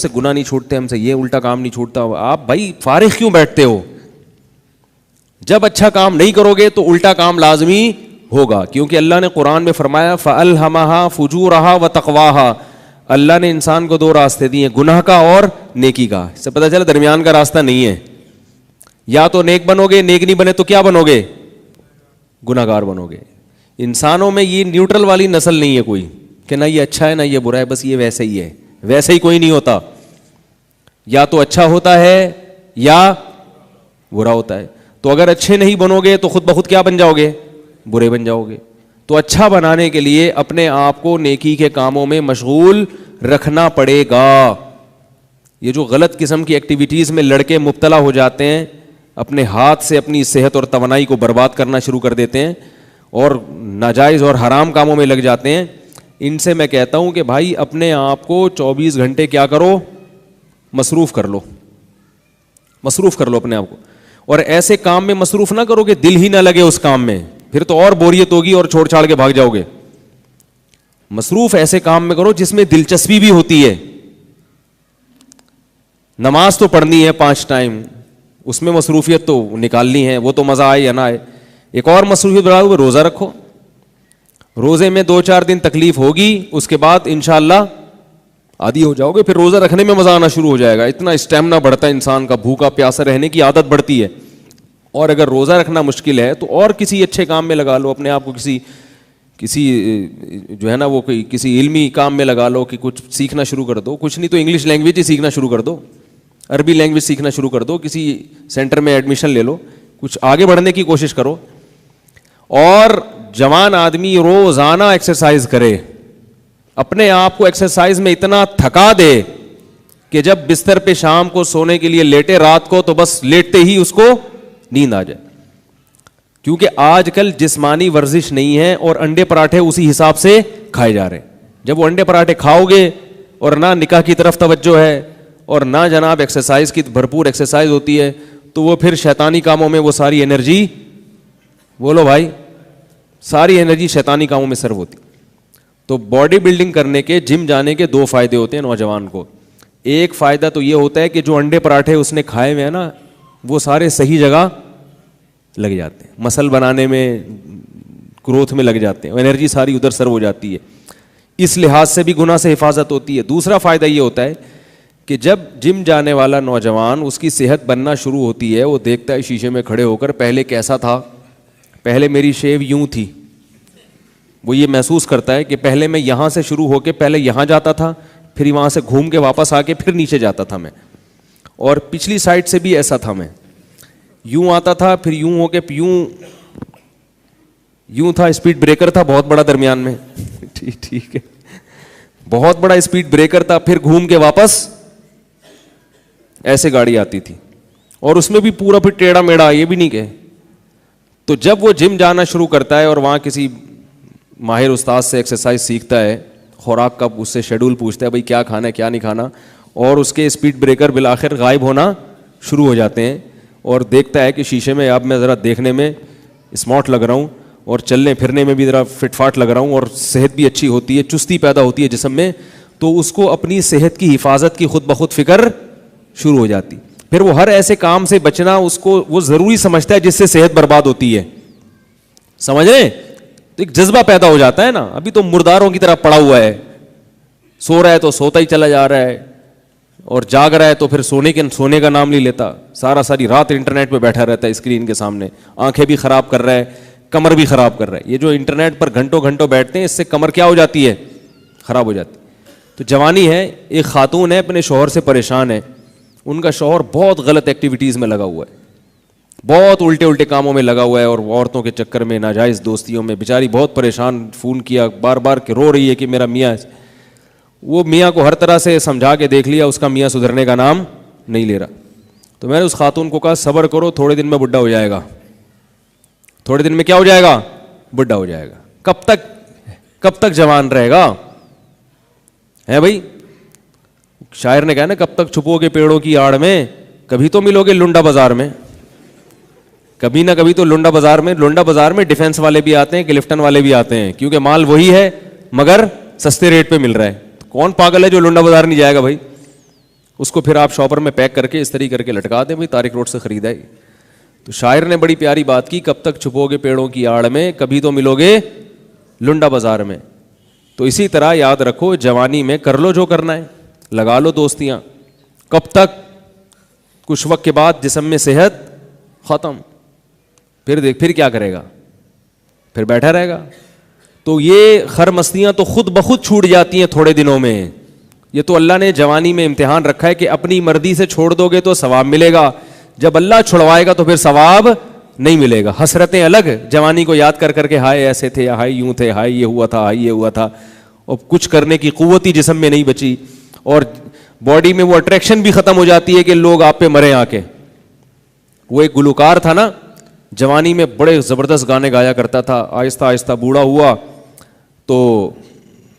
سے گناہ نہیں چھوٹتے, ہم سے یہ الٹا کام نہیں چھوٹتا. آپ بھائی فارغ کیوں بیٹھتے ہو؟ جب اچھا کام نہیں کرو گے تو الٹا کام لازمی ہوگا, کیونکہ اللہ نے قرآن میں فرمایا فَأَلْهَمَهَا فُجُورَهَا وَتَقْوَاهَا, اللہ نے انسان کو دو راستے دیے, گناہ کا اور نیکی کا. اس سے پتہ چلا درمیان کا راستہ نہیں ہے. یا تو نیک بنو گے, نیک نہیں بنے تو کیا بنو گے؟ گناہ گار بنو گے. انسانوں میں یہ نیوٹرل والی نسل نہیں ہے کوئی کہ نہ یہ اچھا ہے نہ یہ برا ہے, بس یہ ویسے ہی ہے. ویسے ہی کوئی نہیں ہوتا, یا تو اچھا ہوتا ہے یا برا ہوتا ہے. تو اگر اچھے نہیں بنو گے تو خود بخود کیا بن جاؤ گے؟ برے بن جاؤ گے. تو اچھا بنانے کے لیے اپنے آپ کو نیکی کے کاموں میں مشغول رکھنا پڑے گا. یہ جو غلط قسم کی ایکٹیویٹیز میں لڑکے مبتلا ہو جاتے ہیں, اپنے ہاتھ سے اپنی صحت اور توانائی کو برباد کرنا شروع کر دیتے ہیں اور ناجائز اور حرام کاموں میں لگ جاتے ہیں, ان سے میں کہتا ہوں کہ بھائی اپنے آپ کو 24 گھنٹے کیا کرو؟ مصروف کر لو, مصروف کر لو اپنے آپ کو. اور ایسے کام میں مصروف نہ کرو کہ دل ہی نہ لگے اس کام میں, پھر تو اور بوریت ہوگی اور چھوڑ چھاڑ کے بھاگ جاؤ گے. مصروف ایسے کام میں کرو جس میں دلچسپی بھی ہوتی ہے. نماز تو پڑھنی ہے 5 ٹائم, اس میں مصروفیت تو نکالنی ہے, وہ تو مزہ آئے یا نہ آئے. ایک اور مصروفیت بڑھا ہوئے, روزہ رکھو. روزے میں 2-4 دن تکلیف ہوگی, اس کے بعد انشاءاللہ عادی ہو جاؤ گے, پھر روزہ رکھنے میں مزہ آنا شروع ہو جائے گا. اتنا اسٹیمنا بڑھتا ہے انسان کا, بھوکا پیاسا رہنے کی عادت بڑھتی ہے. اور اگر روزہ رکھنا مشکل ہے تو اور کسی اچھے کام میں لگا لو اپنے آپ کو, کسی جو ہے نا وہ کوئی کسی علمی کام میں لگا لو کہ کچھ سیکھنا شروع کر دو. کچھ نہیں تو انگلش لینگویج ہی سیکھنا شروع کر دو, عربی لینگویج سیکھنا شروع کر دو, کسی سینٹر میں ایڈمیشن لے لو, کچھ آگے بڑھنے کی کوشش کرو. اور جوان آدمی روزانہ ایکسرسائز کرے, اپنے آپ کو ایکسرسائز میں اتنا تھکا دے کہ جب بستر پہ شام کو سونے کے لیے لیٹے رات کو تو بس لیٹتے ہی اس کو نیند آ جائے. کیونکہ آج کل جسمانی ورزش نہیں ہے اور انڈے پراٹھے اسی حساب سے کھائے جا رہے ہیں. جب وہ انڈے پراٹھے کھاؤ گے اور نہ نکاح کی طرف توجہ ہے اور نہ جناب ایکسرسائز کی بھرپور ایکسرسائز ہوتی ہے, تو وہ پھر شیطانی کاموں میں وہ ساری انرجی, بولو بھائی, ساری انرجی شیطانی کاموں میں سرو ہوتی. تو باڈی بلڈنگ کرنے کے, جم جانے کے 2 فائدے ہوتے ہیں نوجوان کو. ایک فائدہ تو یہ ہوتا ہے کہ جو انڈے پراٹھے اس نے کھائے ہوئے ہیں نا, وہ سارے صحیح جگہ لگ جاتے ہیں, مسل بنانے میں, گروتھ میں لگ جاتے ہیں, انرجی ساری ادھر سرو ہو جاتی ہے. اس لحاظ سے بھی گناہ سے حفاظت ہوتی ہے. دوسرا فائدہ یہ ہوتا ہے کہ جب جم جانے والا نوجوان, اس کی صحت بننا شروع ہوتی ہے, وہ دیکھتا ہے شیشے میں کھڑے ہو کر پہلے کیسا تھا, پہلے میری شیو یوں تھی. وہ یہ محسوس کرتا ہے کہ پہلے میں یہاں سے شروع ہو کے پہلے یہاں جاتا تھا, پھر وہاں سے گھوم کے واپس آ کے پھر نیچے جاتا تھا میں, اور پچھلی سائڈ سے بھی ایسا تھا, میں یوں آتا تھا پھر یوں ہو کے یوں تھا. اسپیڈ بریکر تھا بہت بڑا درمیان میں, ٹھیک ہے, بہت بڑا اسپیڈ بریکر تھا, پھر گھوم کے واپس ایسے گاڑی آتی تھی, اور اس میں بھی پورا پھر ٹیڑھا میڑھا, یہ بھی نہیں کہ. تو جب وہ جم جانا شروع کرتا ہے اور وہاں کسی ماہر استاد سے ایکسرسائز سیکھتا ہے, خوراک کا اس سے شیڈول پوچھتا ہے بھائی کیا کھانا ہے کیا نہیں کھانا, اور اس کے اسپیڈ بریکر بالآخر غائب ہونا شروع ہو جاتے ہیں, اور دیکھتا ہے کہ شیشے میں اب میں ذرا دیکھنے میں اسمارٹ لگ رہا ہوں اور چلنے پھرنے میں بھی ذرا فٹ فاٹ لگ رہا ہوں, اور صحت بھی اچھی ہوتی ہے, چستی پیدا ہوتی ہے جسم میں, تو اس کو اپنی صحت کی حفاظت کی خود بخود فکر شروع ہو جاتی. پھر وہ ہر ایسے کام سے بچنا اس کو وہ ضروری سمجھتا ہے جس سے صحت برباد ہوتی ہے. سمجھ رہے ہیں؟ تو ایک جذبہ پیدا ہو جاتا ہے نا. ابھی تو مرداروں کی طرح پڑا ہوا ہے, سو رہا ہے تو سوتا ہی چلا جا رہا ہے, اور جاگ رہا ہے تو پھر سونے کا نام نہیں لیتا, ساری رات انٹرنیٹ پہ بیٹھا رہتا ہے اسکرین کے سامنے, آنکھیں بھی خراب کر رہا ہے, کمر بھی خراب کر رہا ہے. یہ جو انٹرنیٹ پر گھنٹوں گھنٹوں بیٹھتے ہیں, اس سے کمر کیا ہو جاتی ہے؟ خراب ہو جاتی. تو جوانی ہے, ایک خاتون ہے اپنے شوہر سے پریشان ہے, ان کا شوہر بہت غلط ایکٹیویٹیز میں لگا ہوا ہے, بہت الٹے کاموں میں لگا ہوا ہے, اور عورتوں کے چکر میں, ناجائز دوستیوں میں, بیچاری بہت پریشان. فون کیا بار بار کہ رو رہی ہے کہ میرا میاں, وہ میاں کو ہر طرح سے سمجھا کے دیکھ لیا, اس کا میاں سدھرنے کا نام نہیں لے رہا. تو میں نے اس خاتون کو کہا صبر کرو, تھوڑے دن میں بڈھا ہو جائے گا, تھوڑے دن میں کیا ہو جائے گا؟ بڈھا ہو جائے گا. کب تک جوان رہے گا ہے بھائی؟ شاعر نے کہا نا, کب تک چھپو گے پیڑوں کی آڑ میں, کبھی تو ملو گے لنڈا بازار میں, کبھی نہ کبھی تو لنڈا بازار میں ڈیفینس والے بھی آتے ہیں, کلفٹن والے بھی آتے ہیں, کیونکہ مال وہی ہے مگر سستے ریٹ پہ مل رہا ہے. کون پاگل ہے جو لنڈا بازار نہیں جائے گا بھائی؟ اس کو پھر آپ شاپر میں پیک کر کے استری کر کے لٹکا دیں, بھائی طارق روڈ سے خریدا ہے. تو شاعر نے بڑی پیاری بات کی, کب تک چھپو گے پیڑوں کی آڑ میں, کبھی تو ملو گے لنڈا بازار میں. تو اسی طرح یاد رکھو, جوانی میں کر لو جو کرنا ہے, لگا لو دوستیاں, کب تک, کچھ وقت کے بعد جسم میں صحت ختم, پھر کیا کرے گا, پھر بیٹھا رہے گا. تو یہ خر مستیاں تو خود بخود چھوٹ جاتی ہیں تھوڑے دنوں میں. یہ تو اللہ نے جوانی میں امتحان رکھا ہے کہ اپنی مرضی سے چھوڑ دو گے تو ثواب ملے گا, جب اللہ چھڑوائے گا تو پھر ثواب نہیں ملے گا. حسرتیں الگ, جوانی کو یاد کر کر کے ہائے ایسے تھے, ہائے یوں تھے, ہائے یہ ہوا تھا, ہائے یہ ہوا تھا, اور کچھ کرنے کی قوت ہی جسم میں نہیں بچی, اور باڈی میں وہ اٹریکشن بھی ختم ہو جاتی ہے کہ لوگ آپ پہ مرے آ کے. وہ ایک گلوکار تھا نا, جوانی میں بڑے زبردست گانے گایا کرتا تھا, آہستہ آہستہ بوڑھا ہوا تو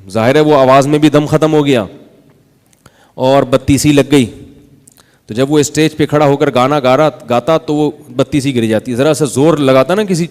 ظاہر ہے وہ آواز میں بھی دم ختم ہو گیا اور بتیسی لگ گئی. تو جب وہ اسٹیج پہ کھڑا ہو کر گانا گاتا تو وہ بتیسی گر جاتی, ذرا سا زور لگاتا نا کسی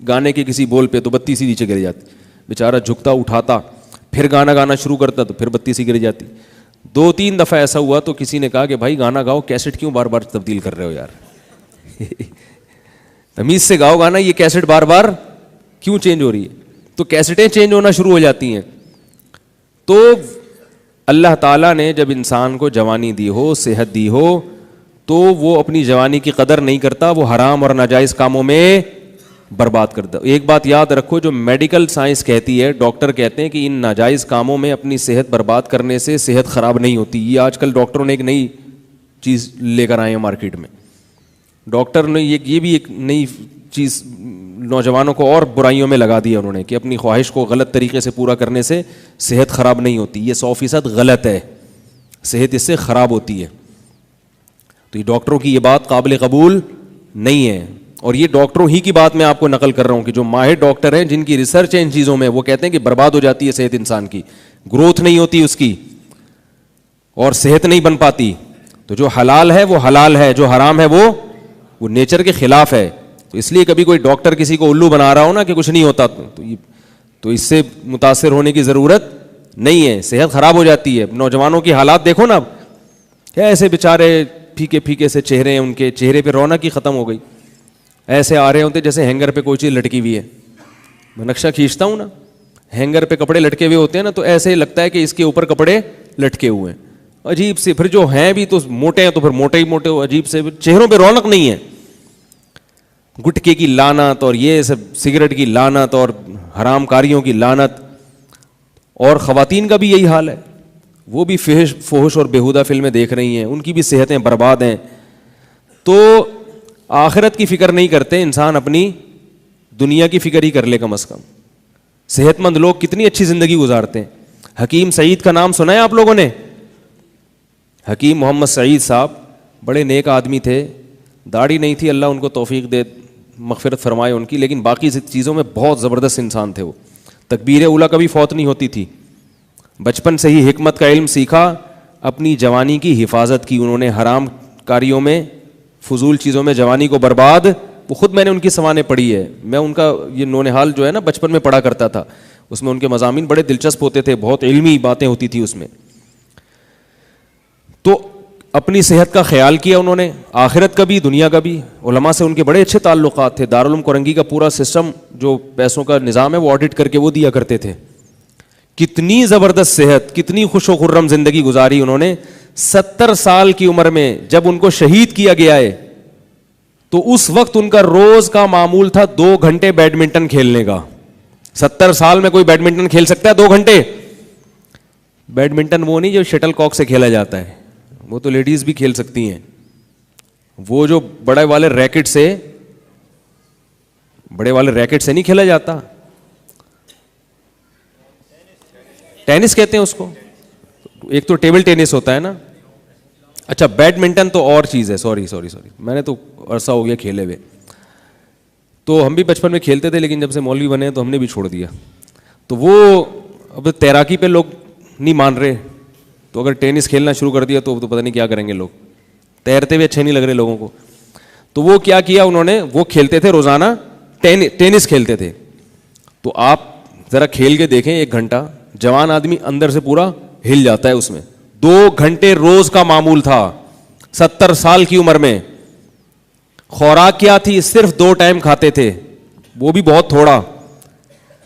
گانے کے کسی بول پہ تو بتیسی نیچے گر جاتی. بیچارہ جھکتا اٹھاتا, پھر گانا شروع کرتا تو پھر بتیسی گر جاتی. 2-3 دفعہ ایسا ہوا تو کسی نے کہا کہ بھائی گانا گاؤ, کیسٹ کیوں بار بار تبدیل کر رہے ہو یار, تمیز سے گاؤ گانا, یہ کیسٹ بار بار کیوں چینج ہو رہی ہے. تو کیسٹیں چینج ہونا شروع ہو جاتی ہیں. تو اللہ تعالیٰ نے جب انسان کو جوانی دی ہو, صحت دی ہو, تو وہ اپنی جوانی کی قدر نہیں کرتا, وہ حرام اور ناجائز کاموں میں برباد کرتا. ایک بات یاد رکھو, جو میڈیکل سائنس کہتی ہے, ڈاکٹر کہتے ہیں کہ ان ناجائز کاموں میں اپنی صحت برباد کرنے سے صحت خراب نہیں ہوتی. یہ آج کل ڈاکٹروں نے ایک نئی چیز لے کر آئے ہیں مارکیٹ میں. ڈاکٹر نے یہ بھی ایک نئی چیز نوجوانوں کو اور برائیوں میں لگا دی انہوں نے, کہ اپنی خواہش کو غلط طریقے سے پورا کرنے سے صحت خراب نہیں ہوتی. یہ 100% غلط ہے, صحت اس سے خراب ہوتی ہے. تو یہ ڈاکٹروں کی یہ بات قابل قبول نہیں ہے, اور یہ ڈاکٹروں ہی کی بات میں آپ کو نقل کر رہا ہوں کہ جو ماہر ڈاکٹر ہیں, جن کی ریسرچ ہے ان چیزوں میں, وہ کہتے ہیں کہ برباد ہو جاتی ہے صحت انسان کی, گروتھ نہیں ہوتی اس کی, اور صحت نہیں بن پاتی. تو جو حلال ہے وہ حلال ہے, جو حرام ہے وہ نیچر کے خلاف ہے. تو اس لیے کبھی کوئی ڈاکٹر کسی کو الو بنا رہا ہو نا کہ کچھ نہیں ہوتا, تو اس سے متاثر ہونے کی ضرورت نہیں ہے, صحت خراب ہو جاتی ہے. نوجوانوں کی حالات دیکھو نا, کیا ایسے بیچارے پھیکے پھیکے سے چہرے ہیں, ان کے چہرے پہ رونق ہی ختم ہو گئی, ایسے آ رہے ہوتے جیسے ہینگر پہ کوئی چیز لٹکی ہوئی ہے. میں نقشہ کھینچتا ہوں نا, ہینگر پہ کپڑے لٹکے ہوئے ہوتے ہیں نا, تو ایسے لگتا ہے کہ اس کے اوپر کپڑے لٹکے ہوئے ہیں, عجیب سے. پھر جو ہیں بھی تو موٹے ہیں, تو پھر موٹے ہی موٹے, عجیب سے, چہروں پہ رونق نہیں ہے. گٹکے کی لعنت, اور یہ سب سگریٹ کی لعنت, اور حرام کاریوں کی لعنت. اور خواتین کا بھی یہی حال ہے, وہ بھی فحش اور بیہودہ فلمیں دیکھ رہی ہیں, ان کی بھی صحتیں برباد ہیں. تو آخرت کی فکر نہیں کرتے انسان, اپنی دنیا کی فکر ہی کر لے کم از کم. صحت مند لوگ کتنی اچھی زندگی گزارتے ہیں. حکیم سعید کا نام سنا ہے آپ لوگوں نے؟ حکیم محمد سعید صاحب بڑے نیک آدمی تھے, داڑھی نہیں تھی, اللہ ان کو توفیق دے, مغفرت فرمائے ان کی, لیکن باقی چیزوں میں بہت زبردست انسان تھے وہ. تکبیر اولا کبھی فوت نہیں ہوتی تھی. بچپن سے ہی حکمت کا علم سیکھا, اپنی جوانی کی حفاظت کی انہوں نے, حرام کاریوں میں, فضول چیزوں میں جوانی کو برباد. وہ خود میں نے ان کی سوانح پڑھی ہے, میں ان کا یہ نونہال جو ہے نا بچپن میں پڑھا کرتا تھا, اس میں ان کے مضامین بڑے دلچسپ ہوتے تھے, بہت علمی باتیں ہوتی تھی اس میں. تو اپنی صحت کا خیال کیا انہوں نے, آخرت کا بھی دنیا کا بھی. علماء سے ان کے بڑے اچھے تعلقات تھے. دارالعلوم کورنگی کا پورا سسٹم جو پیسوں کا نظام ہے وہ آڈٹ کر کے وہ دیا کرتے تھے. کتنی زبردست صحت, کتنی خوش و خرم زندگی گزاری انہوں نے. 70 سال کی عمر میں جب ان کو شہید کیا گیا ہے, تو اس وقت ان کا روز کا معمول تھا 2 گھنٹے بیڈمنٹن کھیلنے کا. 70 سال میں کوئی بیڈمنٹن کھیل سکتا ہے 2 گھنٹے؟ بیڈمنٹن وہ نہیں جو شٹل کاک سے کھیلا جاتا ہے, وہ تو لیڈیز بھی کھیل سکتی ہیں. وہ جو بڑے والے ریکٹ سے نہیں کھیلا جاتا, ٹینس کہتے ہیں اس کو. ایک تو ٹیبل ٹینس ہوتا ہے نا, اچھا بیڈمنٹن تو اور چیز ہے. سوری میں نے تو عرصہ ہو گیا کھیلے ہوئے. تو ہم بھی بچپن میں کھیلتے تھے, لیکن جب سے مولوی بنے تو ہم نے بھی چھوڑ دیا. تو وہ اب تیراکی پہ لوگ نہیں مان رہے, تو اگر ٹینس کھیلنا شروع کر دیا تو پتہ نہیں کیا کریں گے لوگ. تیرتے ہوئے اچھے نہیں لگ رہے لوگوں کو. تو وہ کیا کیا انہوں نے, وہ کھیلتے تھے روزانہ, ٹینس کھیلتے تھے. تو آپ ذرا کھیل کے دیکھیں 1 گھنٹہ, جوان آدمی اندر سے پورا ہل جاتا ہے اس میں, 2 گھنٹے روز کا معمول تھا 70 سال کی عمر میں. خوراک کیا تھی؟ صرف 2 ٹائم کھاتے تھے, وہ بھی بہت تھوڑا.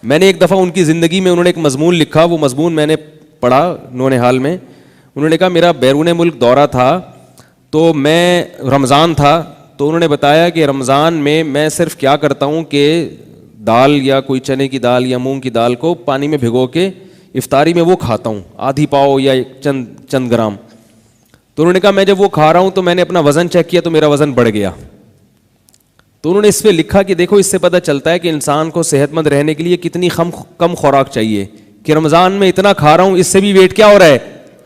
میں نے ایک دفعہ ان کی زندگی میں انہوں نے ایک مضمون لکھا, وہ مضمون میں نے پڑھا نونہال میں. انہوں نے کہا میرا بیرون ملک دورہ تھا تو میں رمضان تھا, تو انہوں نے بتایا کہ رمضان میں صرف کیا کرتا ہوں کہ دال یا کوئی چنے کی دال یا مونگ کی دال کو پانی میں بھگو کے افطاری میں وہ کھاتا ہوں, آدھی پاؤ یا چند گرام. تو انہوں نے کہا میں جب وہ کھا رہا ہوں تو میں نے اپنا وزن چیک کیا تو میرا وزن بڑھ گیا. تو انہوں نے اس پہ لکھا کہ دیکھو اس سے پتہ چلتا ہے کہ انسان کو صحت مند رہنے کے لیے کتنی کم خوراک چاہیے, کہ رمضان میں اتنا کھا رہا ہوں اس سے بھی ویٹ کیا ہو رہا ہے,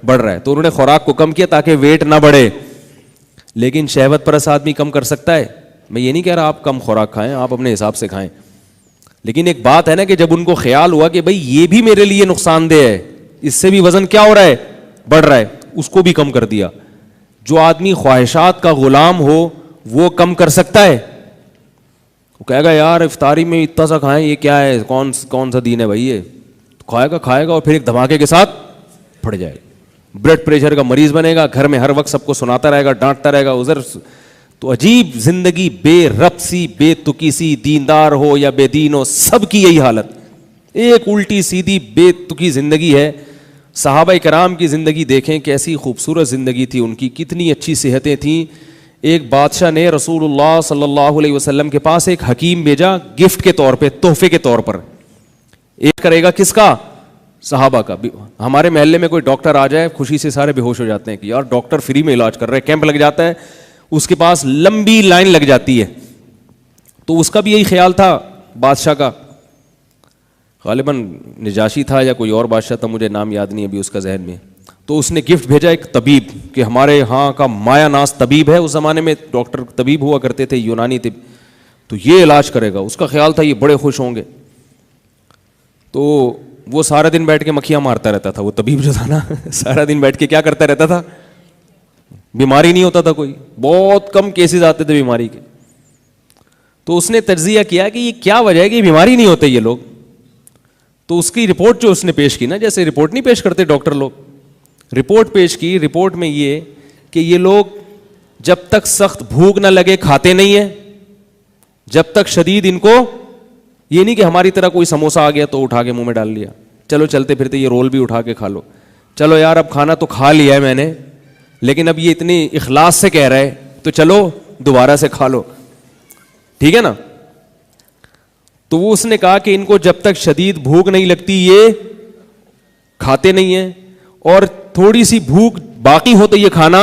بڑھ رہا ہے. تو انہوں نے خوراک کو کم کیا تاکہ ویٹ نہ بڑھے. لیکن شہوت پرست آدمی کم کر سکتا ہے؟ میں یہ نہیں کہہ رہا آپ کم خوراک کھائیں, آپ اپنے حساب سے کھائیں, لیکن ایک بات ہے نا کہ جب ان کو خیال ہوا کہ بھائی یہ بھی میرے لیے نقصان دہ ہے, اس سے بھی وزن کیا ہو رہا ہے, بڑھ رہا ہے, اس کو بھی کم کر دیا. جو آدمی خواہشات کا غلام ہو وہ کم کر سکتا ہے؟ وہ کہے گا یار افطاری میں اتنا سا کھائیں, یہ کیا ہے, کون سا دین ہے بھائی, یہ کھائے گا اور پھر ایک دھماکے کے ساتھ پھٹ جائے گا, بلڈ پریشر کا مریض بنے گا, گھر میں ہر وقت سب کو سناتا رہے گا, ڈانٹتا رہے گا ادھر. تو عجیب زندگی, بے رب سی, بے تکی سی, دیندار ہو یا بے دین ہو, سب کی یہی حالت, ایک الٹی سیدھی بے تکی زندگی ہے. صحابہ کرام کی زندگی دیکھیں, کیسی خوبصورت زندگی تھی ان کی, کتنی اچھی صحتیں تھیں. ایک بادشاہ نے رسول اللہ صلی اللہ علیہ وسلم کے پاس ایک حکیم بھیجا گفٹ کے طور پہ, تحفے کے طور پر. ایک کرے گا کس کا؟ صحابہ کا. ہمارے محلے میں کوئی ڈاکٹر آ جائے خوشی سے سارے بے ہوش ہو جاتے ہیں کہ یار ڈاکٹر فری میں علاج کر رہے ہیں, کیمپ لگ جاتا ہے, اس کے پاس لمبی لائن لگ جاتی ہے. تو اس کا بھی یہی خیال تھا بادشاہ کا, غالباً نجاشی تھا یا کوئی اور بادشاہ تھا, مجھے نام یاد نہیں ابھی اس کا ذہن میں. تو اس نے گفٹ بھیجا ایک طبیب, کہ ہمارے ہاں کا مایا ناز طبیب ہے, اس زمانے میں ڈاکٹر طبیب ہوا کرتے تھے یونانی طب, تو یہ علاج کرے گا. اس کا خیال تھا یہ بڑے خوش ہوں گے. تو وہ سارا دن بیٹھ کے مکھیاں مارتا رہتا تھا, وہ طبیب جو تھا نا سارا دن بیٹھ کے کیا کرتا رہتا تھا, بیماری نہیں ہوتا تھا کوئی, بہت کم کیسز آتے تھے بیماری کے. تو اس نے تجزیہ کیا کہ یہ کیا وجہ ہے کہ بیماری نہیں ہوتے یہ لوگ. تو اس کی رپورٹ جو اس نے پیش کی نا, جیسے رپورٹ نہیں پیش کرتے ڈاکٹر لوگ, رپورٹ پیش کی. رپورٹ میں یہ کہ یہ لوگ جب تک سخت بھوک نہ لگے کھاتے نہیں ہیں, جب تک شدید ان کو, یہ نہیں کہ ہماری طرح کوئی سموسہ آ گیا تو اٹھا کے منہ میں ڈال لیا, چلو چلتے پھرتے یہ رول بھی اٹھا کے کھا لو, چلو یار اب کھانا تو کھا لیا ہے میں نے, لیکن اب یہ اتنی اخلاص سے کہہ رہے تو چلو دوبارہ سے کھا لو, ٹھیک ہے نا. تو وہ اس نے کہا کہ ان کو جب تک شدید بھوک نہیں لگتی یہ کھاتے نہیں ہیں, اور تھوڑی سی بھوک باقی ہو تو یہ کھانا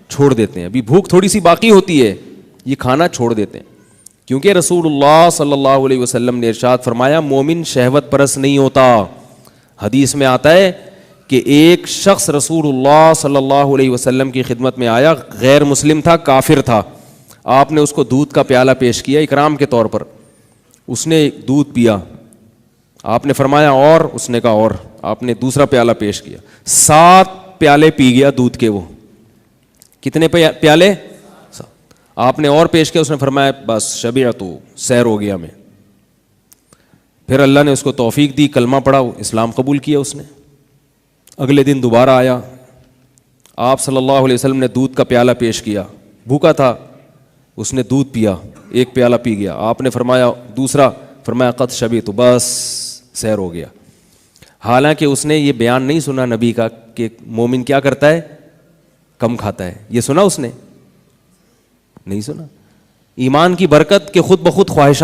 چھوڑ دیتے ہیں. ابھی بھوک تھوڑی سی باقی ہوتی ہے, یہ کھانا چھوڑ دیتے ہیں. کیونکہ رسول اللہ صلی اللہ علیہ وسلم نے ارشاد فرمایا مومن شہوت پرست نہیں ہوتا. حدیث میں آتا ہے کہ ایک شخص رسول اللہ صلی اللہ علیہ وسلم کی خدمت میں آیا, غیر مسلم تھا, کافر تھا. آپ نے اس کو دودھ کا پیالہ پیش کیا اکرام کے طور پر, اس نے دودھ پیا, آپ نے فرمایا اور, اس نے کہا اور, آپ نے دوسرا پیالہ پیش کیا, 7 پیالے پی گیا دودھ کے. وہ کتنے پیالے؟ آپ نے اور پیش کیا, اس نے فرمایا بس شبعت, سیر ہو گیا میں. پھر اللہ نے اس کو توفیق دی, کلمہ پڑھا, اسلام قبول کیا اس نے. اگلے دن دوبارہ آیا, آپ صلی اللہ علیہ وسلم نے دودھ کا پیالہ پیش کیا, بھوکا تھا, اس نے دودھ پیا, 1 پیالہ پی گیا. آپ نے فرمایا دوسرا, فرمایا قد شبعت, بس سیر ہو گیا. حالانکہ اس نے یہ بیان نہیں سنا نبی کا کہ مومن کیا کرتا ہے, کم کھاتا ہے. یہ سنا اس نے نہیں سنا. ایمان کی برکت کہ خود بخود خواہشات